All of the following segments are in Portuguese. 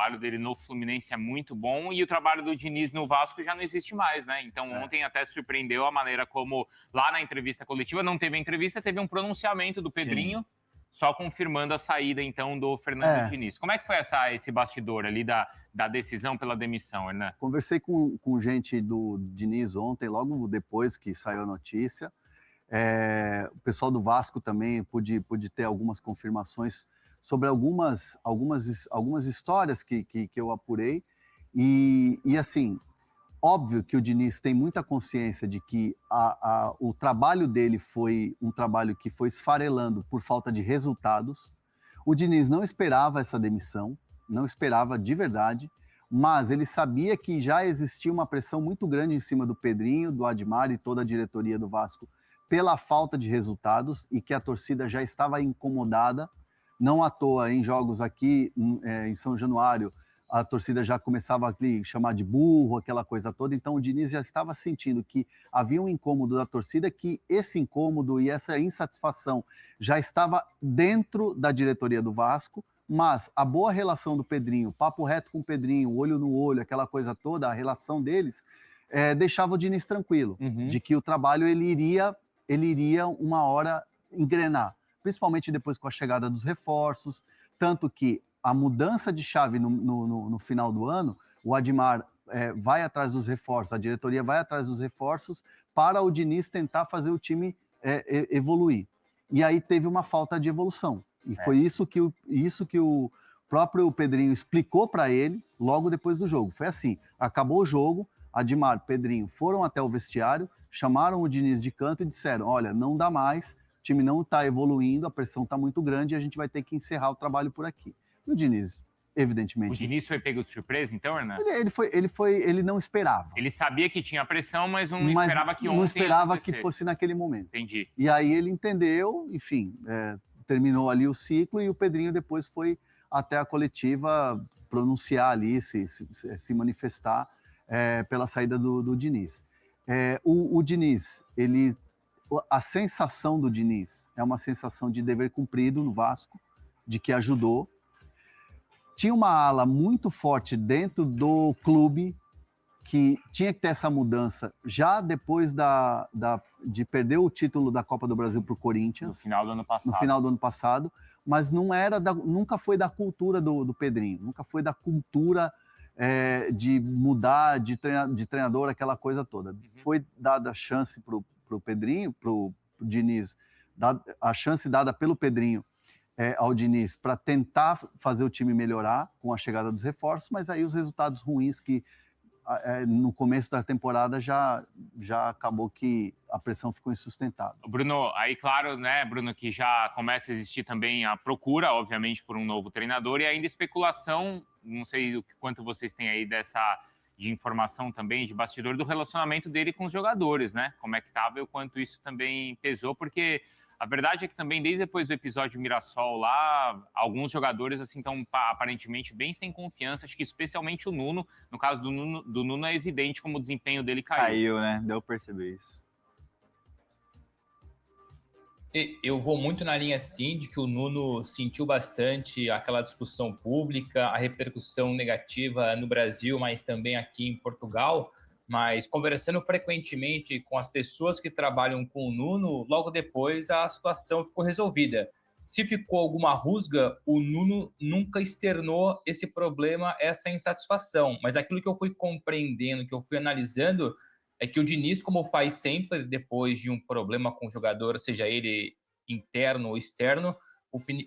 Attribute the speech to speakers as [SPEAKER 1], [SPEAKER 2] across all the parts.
[SPEAKER 1] trabalho dele no Fluminense é muito bom e o trabalho do Diniz no Vasco já não existe mais, né? Então ontem até surpreendeu a maneira como lá na entrevista coletiva, não teve entrevista, teve um pronunciamento do Pedrinho, sim, só confirmando a saída então do Fernando Diniz. Como é que foi esse bastidor ali da decisão pela demissão, Hernan?
[SPEAKER 2] Conversei com gente do Diniz ontem, logo depois que saiu a notícia. O pessoal do Vasco também pude ter algumas confirmações sobre algumas histórias que eu apurei. E assim, óbvio que o Diniz tem muita consciência de que o trabalho dele foi um trabalho que foi esfarelando por falta de resultados. O Diniz não esperava essa demissão, não esperava de verdade, mas ele sabia que já existia uma pressão muito grande em cima do Pedrinho, do Admar e toda a diretoria do Vasco pela falta de resultados e que a torcida já estava incomodada. Não à toa, em jogos aqui em São Januário, a torcida já começava a chamar de burro, aquela coisa toda. Então o Diniz já estava sentindo que havia um incômodo da torcida, que esse incômodo e essa insatisfação já estava dentro da diretoria do Vasco, mas a boa relação do Pedrinho, papo reto com o Pedrinho, olho no olho, aquela coisa toda, a relação deles, deixava o Diniz tranquilo, de que o trabalho ele iria uma hora engrenar, principalmente depois com a chegada dos reforços, tanto que a mudança de chave no final do ano, o Admar vai atrás dos reforços, a diretoria vai atrás dos reforços para o Diniz tentar fazer o time evoluir. E aí teve uma falta de evolução. E foi isso que o próprio Pedrinho explicou para ele logo depois do jogo. Foi assim, acabou o jogo, Admar, Pedrinho foram até o vestiário, chamaram o Diniz de canto e disseram, olha, não dá mais, o time não está evoluindo, a pressão está muito grande e a gente vai ter que encerrar o trabalho por aqui. E o Diniz, evidentemente...
[SPEAKER 1] O Diniz foi pego de surpresa, então, Hernan?
[SPEAKER 2] Ele não esperava.
[SPEAKER 1] Ele sabia que tinha pressão, mas não esperava que ontem
[SPEAKER 2] não esperava que fosse naquele momento.
[SPEAKER 1] Entendi.
[SPEAKER 2] E aí ele entendeu, enfim, terminou ali o ciclo e o Pedrinho depois foi até a coletiva pronunciar ali, se manifestar pela saída do Diniz. O Diniz, a sensação do Diniz é uma sensação de dever cumprido no Vasco, de que ajudou. Tinha uma ala muito forte dentro do clube que tinha que ter essa mudança já depois de perder o título da Copa do Brasil para o Corinthians.
[SPEAKER 1] No final do ano passado.
[SPEAKER 2] Mas nunca foi da cultura do Pedrinho, nunca foi da cultura de mudar de treinador, aquela coisa toda. Foi dada a chance para o Pedrinho, para o Diniz, a chance dada pelo Pedrinho ao Diniz para tentar fazer o time melhorar com a chegada dos reforços, mas aí os resultados ruins que no começo da temporada já acabou que a pressão ficou insustentável.
[SPEAKER 1] Bruno, aí claro, né, Bruno, que já começa a existir também a procura, obviamente, por um novo treinador e ainda especulação, não sei o quanto vocês têm aí de informação também, de bastidor, do relacionamento dele com os jogadores, né? Como é que estava e o quanto isso também pesou, porque a verdade é que também, desde depois do episódio Mirassol lá, alguns jogadores assim estão aparentemente bem sem confiança, acho que especialmente o Nuno. No caso do Nuno é evidente como o desempenho dele caiu.
[SPEAKER 3] Caiu, né? Deu pra perceber isso.
[SPEAKER 4] Eu vou muito na linha, sim, de que o Nuno sentiu bastante aquela discussão pública, a repercussão negativa no Brasil, mas também aqui em Portugal. Mas conversando frequentemente com as pessoas que trabalham com o Nuno, logo depois a situação ficou resolvida. Se ficou alguma rusga, o Nuno nunca externou esse problema, essa insatisfação. Mas aquilo que eu fui compreendendo, que eu fui analisando, é que o Diniz, como faz sempre depois de um problema com o jogador, seja ele interno ou externo,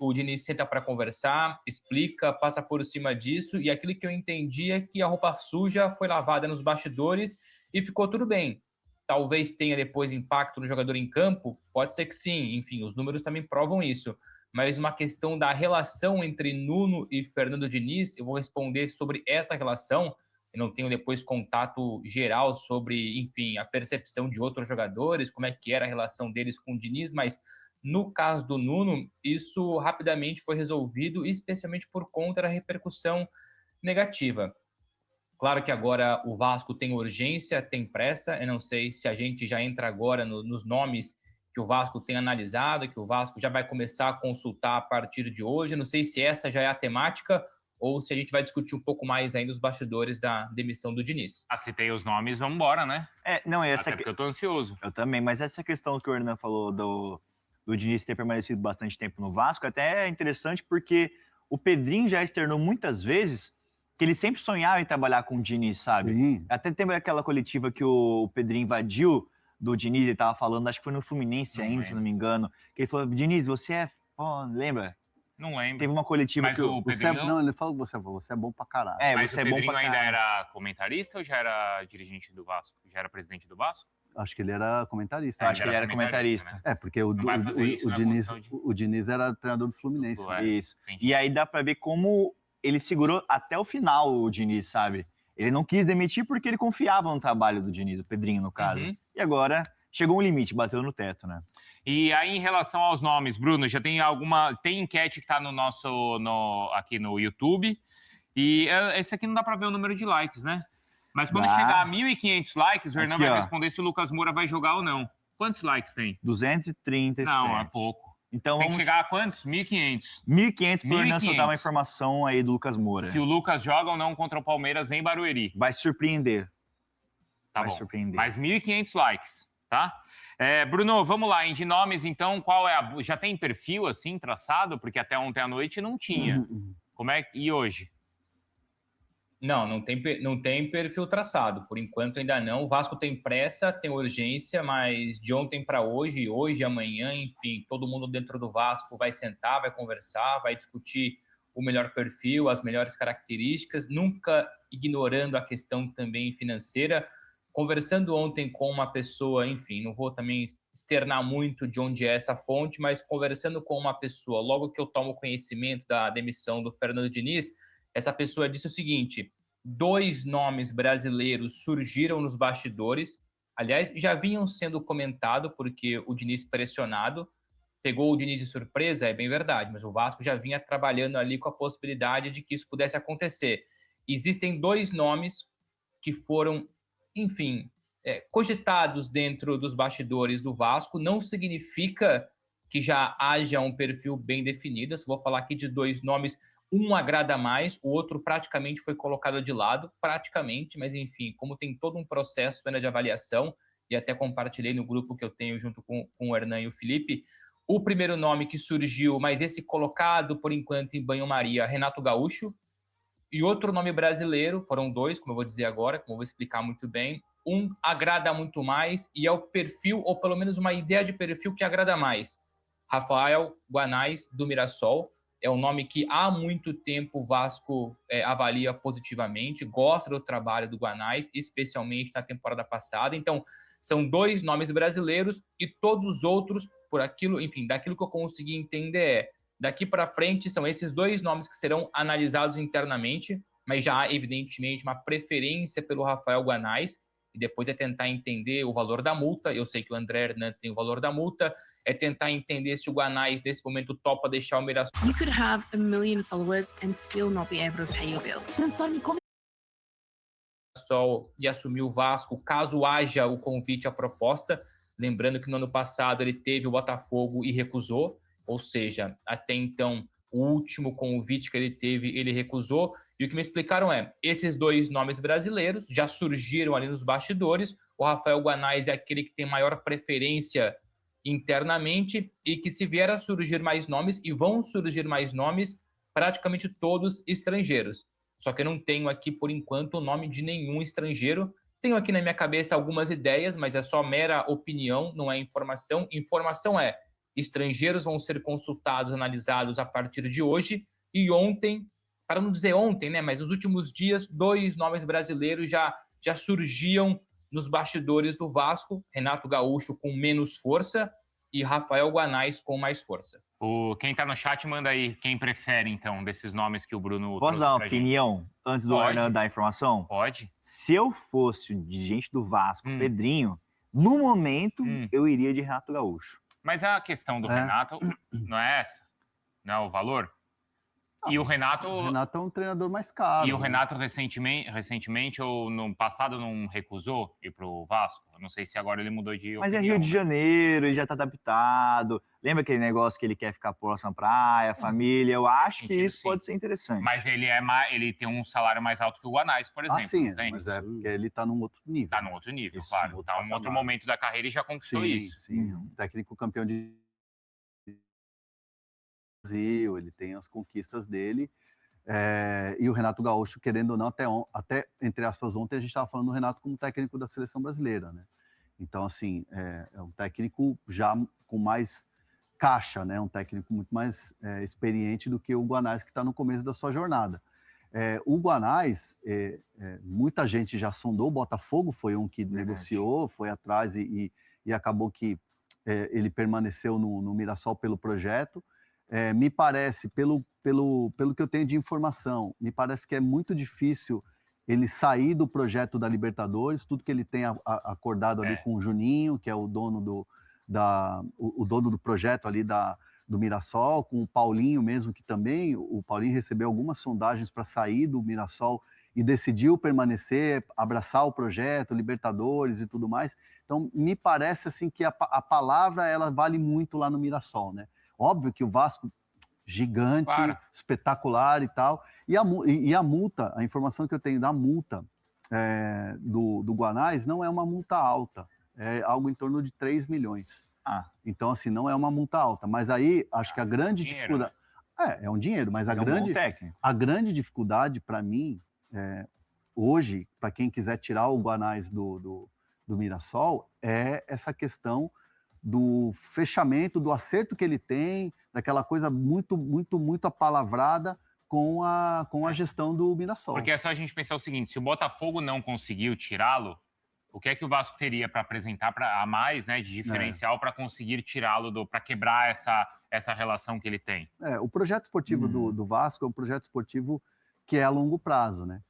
[SPEAKER 4] o Diniz senta para conversar, explica, passa por cima disso, e aquilo que eu entendi é que a roupa suja foi lavada nos bastidores e ficou tudo bem. Talvez tenha depois impacto no jogador em campo, pode ser que sim, enfim, os números também provam isso. Mas uma questão da relação entre Nuno e Fernando Diniz, eu vou responder sobre essa relação. Eu não tenho depois contato geral sobre, enfim, a percepção de outros jogadores, como é que era a relação deles com o Diniz, mas no caso do Nuno, isso rapidamente foi resolvido, especialmente por conta da repercussão negativa. Claro que agora o Vasco tem urgência, tem pressa. Eu não sei se a gente já entra agora nos nomes que o Vasco tem analisado, que o Vasco já vai começar a consultar a partir de hoje. Eu não sei se essa já é a temática ou se a gente vai discutir um pouco mais ainda os bastidores da demissão do Diniz.
[SPEAKER 1] Citei os nomes, vamos embora, né?
[SPEAKER 3] Não,
[SPEAKER 1] Até porque eu tô ansioso.
[SPEAKER 3] Eu também, mas essa questão que o Hernan falou do Diniz ter permanecido bastante tempo no Vasco, até é interessante porque o Pedrinho já externou muitas vezes que ele sempre sonhava em trabalhar com o Diniz, sabe?
[SPEAKER 2] Sim.
[SPEAKER 3] Até teve aquela coletiva que o Pedrinho invadiu do Diniz, ele tava falando, acho que foi no Fluminense ainda, se não me engano, que ele falou, Diniz, você é... lembra?
[SPEAKER 1] Não lembro.
[SPEAKER 3] Teve uma coletiva
[SPEAKER 1] Mas
[SPEAKER 3] que
[SPEAKER 1] o Pedrinho...
[SPEAKER 2] Não, ele falou que você é bom pra caralho.
[SPEAKER 1] Mas
[SPEAKER 3] você
[SPEAKER 1] o
[SPEAKER 3] é bom
[SPEAKER 1] Pedrinho
[SPEAKER 3] pra
[SPEAKER 1] ainda
[SPEAKER 3] caralho.
[SPEAKER 1] era comentarista ou já era dirigente do Vasco? Já era presidente do Vasco?
[SPEAKER 2] Acho que ele era comentarista.
[SPEAKER 3] Eu acho que ele era comentarista.
[SPEAKER 1] Né?
[SPEAKER 2] É, porque o Diniz era treinador do Fluminense.
[SPEAKER 3] Isso.
[SPEAKER 1] Entendi.
[SPEAKER 3] E aí dá pra ver como ele segurou até o final o Diniz, sabe? Ele não quis demitir porque ele confiava no trabalho do Diniz, o Pedrinho, no caso.
[SPEAKER 1] Uhum.
[SPEAKER 3] E agora chegou um limite, bateu no teto, né?
[SPEAKER 1] E aí, em relação aos nomes, Bruno, já tem alguma... Tem enquete que tá aqui no YouTube. E esse aqui não dá pra ver o número de likes, né? Mas quando chegar a 1.500 likes, o Hernan vai responder se o Lucas Moura vai jogar ou não. Quantos likes tem?
[SPEAKER 3] 237.
[SPEAKER 1] Não, é pouco.
[SPEAKER 3] Então
[SPEAKER 1] tem que chegar a quantos? 1.500.
[SPEAKER 3] 1.500 para o Hernan soltar uma informação aí do Lucas Moura.
[SPEAKER 1] Se o Lucas joga ou não contra o Palmeiras em Barueri.
[SPEAKER 3] Vai surpreender.
[SPEAKER 1] Vai surpreender. Mais 1.500 likes, tá? Bruno, vamos lá. De nomes, então, qual é já tem perfil, assim, traçado? Porque até ontem à noite não tinha. Como é... E hoje?
[SPEAKER 4] Não tem perfil traçado. Por enquanto ainda não. O Vasco tem pressa, tem urgência, mas de ontem para hoje, amanhã, enfim, todo mundo dentro do Vasco vai sentar, vai conversar, vai discutir o melhor perfil, as melhores características, nunca ignorando a questão também financeira. Conversando ontem com uma pessoa, enfim, não vou também externar muito de onde é essa fonte, mas conversando com uma pessoa, logo que eu tomo conhecimento da demissão do Fernando Diniz, essa pessoa disse o seguinte: 2 nomes brasileiros surgiram nos bastidores, aliás, já vinham sendo comentados, porque o Diniz pressionado, pegou o Diniz de surpresa, é bem verdade, mas o Vasco já vinha trabalhando ali com a possibilidade de que isso pudesse acontecer. Existem 2 nomes que foram, enfim, cogitados dentro dos bastidores do Vasco, não significa que já haja um perfil bem definido. Eu vou falar aqui de 2 nomes. Um agrada mais, o outro praticamente foi colocado de lado, praticamente, mas enfim, como tem todo um processo ainda de avaliação, e até compartilhei no grupo que eu tenho junto com o Hernan e o Felipe, o primeiro nome que surgiu, mas esse colocado por enquanto em banho-maria, Renato Gaúcho, e outro nome brasileiro, foram 2, como eu vou dizer agora, como eu vou explicar muito bem, um agrada muito mais e é o perfil, ou pelo menos uma ideia de perfil que agrada mais, Rafael Guanais, do Mirassol. É um nome que há muito tempo o Vasco avalia positivamente, gosta do trabalho do Guanais, especialmente na temporada passada. Então, são 2 nomes brasileiros e todos os outros, por aquilo, enfim, daquilo que eu consegui entender daqui para frente, são esses 2 nomes que serão analisados internamente, mas já há, evidentemente, uma preferência pelo Rafael Guanais, e depois é tentar entender o valor da multa. Eu sei que o André Hernan tem o valor da multa. É tentar entender se o Guanais, nesse momento, topa deixar o Mirassol.
[SPEAKER 5] You could have 1 million followers and still not be able to pay your bills.
[SPEAKER 4] E assumir o Vasco, caso haja o convite à proposta. Lembrando que no ano passado ele teve o Botafogo e recusou. Ou seja, até então, o último convite que ele teve, ele recusou. E o que me explicaram esses 2 nomes brasileiros já surgiram ali nos bastidores. O Rafael Guanais é aquele que tem maior preferência internamente e que, se vier a surgir mais nomes, e vão surgir mais nomes, praticamente todos estrangeiros. Só que eu não tenho aqui, por enquanto, o nome de nenhum estrangeiro. Tenho aqui na minha cabeça algumas ideias, mas é só mera opinião, não é informação. Informação estrangeiros vão ser consultados, analisados a partir de hoje. E ontem, para não dizer ontem, né, mas nos últimos dias, 2 nomes brasileiros já surgiam nos bastidores do Vasco. Renato Gaúcho com menos força e Rafael Guanais com mais força.
[SPEAKER 1] Quem está no chat, manda aí quem prefere, então, desses nomes que o Bruno
[SPEAKER 3] Posso dar uma opinião antes do Hernan dar a informação?
[SPEAKER 1] Pode.
[SPEAKER 3] Se eu fosse o dirigente do Vasco, Pedrinho, no momento, eu iria de Renato Gaúcho.
[SPEAKER 1] Mas a questão do Renato não é essa? Não é o valor? E o Renato...
[SPEAKER 2] O Renato é um treinador mais caro.
[SPEAKER 1] E o Renato recentemente ou no passado não recusou ir pro Vasco? Eu não sei se agora ele mudou de opinião.
[SPEAKER 3] Mas é Rio de Janeiro, ele já tá adaptado. Lembra aquele negócio que ele quer ficar próximo à praia, família? Eu acho que isso pode ser interessante.
[SPEAKER 1] Mas ele tem um salário mais alto que o Guanais, por exemplo.
[SPEAKER 2] Sim, mas é porque ele tá num outro nível.
[SPEAKER 1] Tá num outro nível,
[SPEAKER 2] Isso,
[SPEAKER 1] claro. Tá em outro momento da carreira e já conquistou isso.
[SPEAKER 2] Sim, um técnico campeão de Brasil, ele tem as conquistas dele. E o Renato Gaúcho, querendo ou não, até entre aspas, ontem a gente estava falando do Renato como técnico da seleção brasileira, né? Então, assim, é um técnico já com mais caixa, né? Um técnico muito mais experiente do que o Guanais, que está no começo da sua jornada. O Guanais, muita gente já sondou, o Botafogo foi um que negociou, foi atrás e acabou que ele permaneceu no Mirassol pelo projeto. Me parece, pelo que eu tenho de informação, me parece que é muito difícil ele sair do projeto da Libertadores, tudo que ele tem acordado ali com o Juninho, que é o dono do projeto ali do Mirassol, com o Paulinho mesmo, que também, o Paulinho recebeu algumas sondagens para sair do Mirassol e decidiu permanecer, abraçar o projeto, Libertadores e tudo mais. Então, me parece assim que a palavra ela vale muito lá no Mirassol, né? Óbvio que o Vasco, gigante, espetacular e tal. E a multa, a informação que eu tenho da multa do Guanais não é uma multa alta, é algo em torno de 3 milhões. Então, assim, não é uma multa alta. Mas aí, acho que a grande dificuldade... É um dinheiro, mas a grande dificuldade para mim, hoje, para quem quiser tirar o Guanais do Mirassol, é essa questão do fechamento, do acerto que ele tem, daquela coisa muito, muito, muito apalavrada com a gestão do Mirassol.
[SPEAKER 1] Porque é só a gente pensar o seguinte, se o Botafogo não conseguiu tirá-lo, o que é que o Vasco teria para apresentar a mais, né, de diferencial para conseguir tirá-lo, para quebrar essa relação que ele tem?
[SPEAKER 2] O projeto esportivo do Vasco é um projeto esportivo que é a longo prazo, né?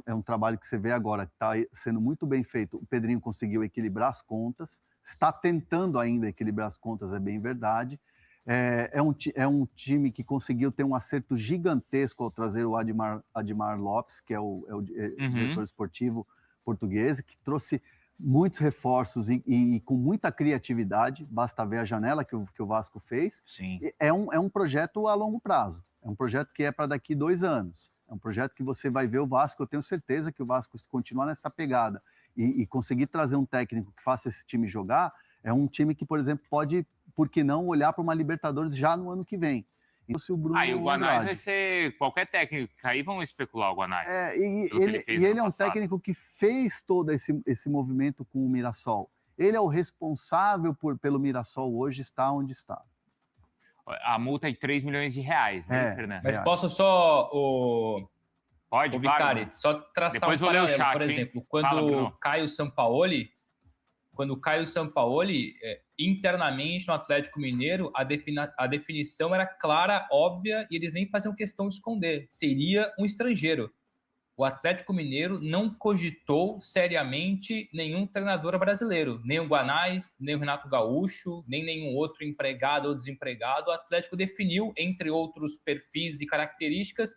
[SPEAKER 2] É um trabalho que você vê agora, que está sendo muito bem feito. O Pedrinho conseguiu equilibrar as contas, está tentando ainda equilibrar as contas, é bem verdade. É um time que conseguiu ter um acerto gigantesco ao trazer o Admar Lopes, que é o diretor esportivo português, que trouxe muitos reforços e com muita criatividade, basta ver a janela que o Vasco fez.
[SPEAKER 3] Sim.
[SPEAKER 2] É um projeto a longo prazo, é um projeto que é para daqui 2 anos, é um projeto que você vai ver o Vasco, eu tenho certeza que o Vasco, se continuar nessa pegada e conseguir trazer um técnico que faça esse time jogar, é um time que, por exemplo, pode, por que não, olhar para uma Libertadores já no ano que vem. Se o Bruno
[SPEAKER 1] e o Guanais vai ser qualquer técnico, aí vão especular o Guanais.
[SPEAKER 2] Ele é um técnico que fez todo esse movimento com o Mirassol. Ele é o responsável pelo Mirassol hoje estar onde está.
[SPEAKER 1] A multa é de 3 milhões de reais, né, Fernando?
[SPEAKER 4] Mas posso só,
[SPEAKER 1] Pode,
[SPEAKER 4] Vicari, só traçar
[SPEAKER 1] depois
[SPEAKER 4] um
[SPEAKER 1] vou ler o
[SPEAKER 4] paralelo,
[SPEAKER 1] chat,
[SPEAKER 4] por exemplo,
[SPEAKER 1] hein?
[SPEAKER 4] quando Caio Sampaoli, internamente no Atlético Mineiro, a definição era clara, óbvia, e eles nem faziam questão de esconder. Seria um estrangeiro. O Atlético Mineiro não cogitou seriamente nenhum treinador brasileiro, nem o Guanais, nem o Renato Gaúcho, nem nenhum outro empregado ou desempregado. O Atlético definiu, entre outros perfis e características,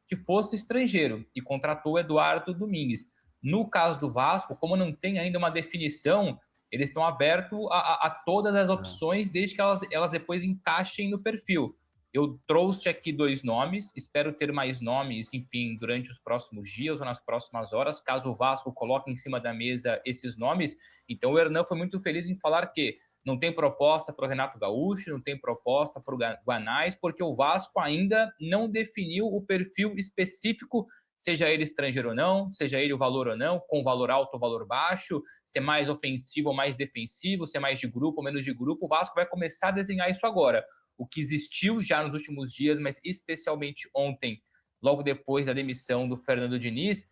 [SPEAKER 4] que fosse estrangeiro e contratou Eduardo Domingues. No caso do Vasco, como não tem ainda uma definição, eles estão abertos a todas as opções, desde que elas depois encaixem no perfil. Eu trouxe aqui 2 nomes, espero ter mais nomes, enfim, durante os próximos dias ou nas próximas horas, caso o Vasco coloque em cima da mesa esses nomes. Então o Hernan foi muito feliz em falar que não tem proposta para o Renato Gaúcho, não tem proposta para o Guanais, porque o Vasco ainda não definiu o perfil específico, seja ele estrangeiro ou não, seja ele o valor ou não, com valor alto ou valor baixo, se é mais ofensivo ou mais defensivo, se é mais de grupo ou menos de grupo. O Vasco vai começar a desenhar isso agora. O que existiu já nos últimos dias, mas especialmente ontem, logo depois da demissão do Fernando Diniz,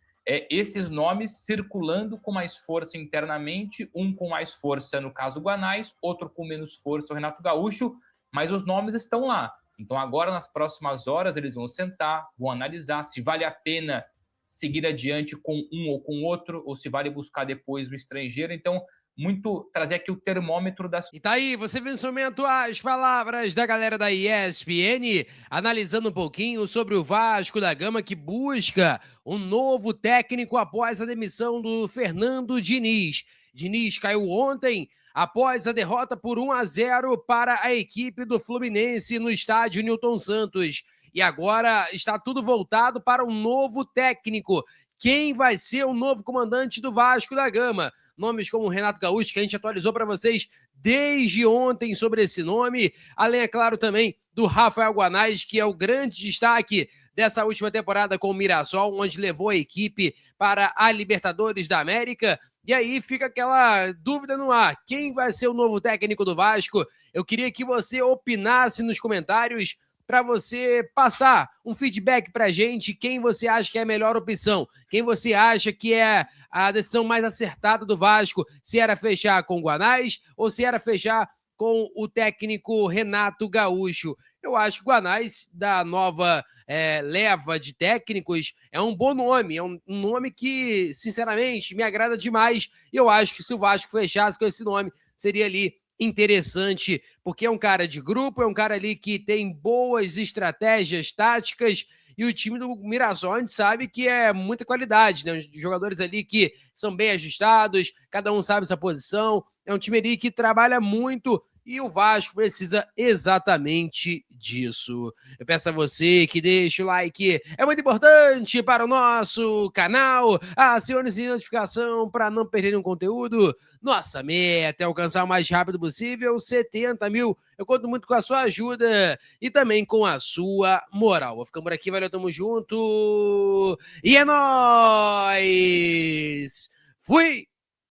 [SPEAKER 4] esses nomes circulando com mais força internamente, um com mais força no caso Guanais, outro com menos força o Renato Gaúcho, mas os nomes estão lá. Então agora, nas próximas horas, eles vão sentar, vão analisar se vale a pena seguir adiante com um ou com outro, ou se vale buscar depois no estrangeiro. Então, muito trazer aqui o termômetro das...
[SPEAKER 6] E tá aí, você viu nesse momento as palavras da galera da ESPN, analisando um pouquinho sobre o Vasco da Gama, que busca um novo técnico após a demissão do Fernando Diniz. Diniz caiu ontem após a derrota por 1-0 para a equipe do Fluminense no estádio Newton Santos. E agora está tudo voltado para um novo técnico. Quem vai ser o novo comandante do Vasco da Gama? Nomes como o Renato Gaúcho, que a gente atualizou para vocês desde ontem sobre esse nome. Além, é claro, também do Rafael Guanais, que é o grande destaque dessa última temporada com o Mirassol, onde levou a equipe para a Libertadores da América. E aí fica aquela dúvida no ar. Quem vai ser o novo técnico do Vasco? Eu queria que você opinasse nos comentários para você passar um feedback para a gente, quem você acha que é a melhor opção, quem você acha que é a decisão mais acertada do Vasco, se era fechar com o Guanais ou se era fechar com o técnico Renato Gaúcho. Eu acho que o Guanais, da nova leva de técnicos, é um bom nome, é um nome que, sinceramente, me agrada demais, e eu acho que se o Vasco fechasse com esse nome, seria ali interessante, porque é um cara de grupo, é um cara ali que tem boas estratégias táticas, e o time do Mirassol a gente sabe que é muita qualidade, né? Os jogadores ali que são bem ajustados, cada um sabe sua posição, é um time ali que trabalha muito, e o Vasco precisa exatamente disso. Eu peço a você que deixe o like, é muito importante para o nosso canal, acione o sininho de notificação para não perder nenhum conteúdo. Nossa meta é alcançar o mais rápido possível 70 mil. Eu conto muito com a sua ajuda e também com a sua moral. Vou ficando por aqui, valeu, tamo junto e é nóis! Fui!